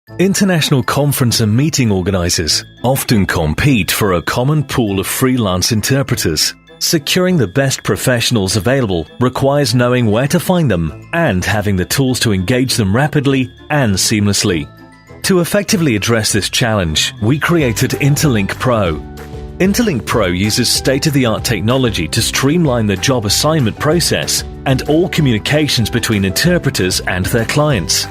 International conference and meeting organizers often compete for a common pool of freelance interpreters. Securing the best professionals available requires knowing where to find them and having the tools to engage them rapidly and seamlessly. To effectively address this challenge, we created Interlink Pro. Interlink Pro uses state-of-the-art technology to streamline the job assignment process and all communications between interpreters and their clients.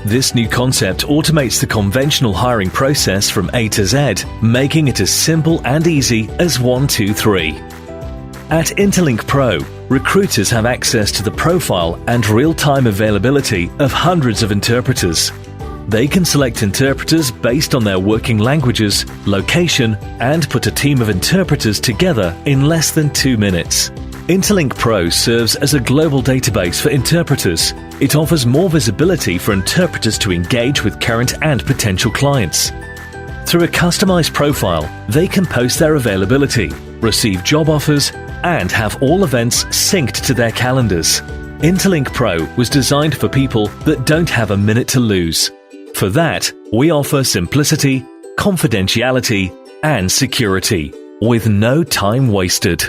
This new concept automates the conventional hiring process from A to Z, making it as simple and easy as 1, 2, 3. At Interlink Pro, recruiters have access to the profile and real-time availability of hundreds of interpreters. They can select interpreters based on their working languages, location, and put a team of interpreters together in less than 2 minutes. Interlink Pro serves as a global database for interpreters. It offers more visibility for interpreters to engage with current and potential clients. Through a customized profile, they can post their availability, receive job offers, and have all events synced to their calendars. Interlink Pro was designed for people that don't have a minute to lose. For that, we offer simplicity, confidentiality, and security, with no time wasted.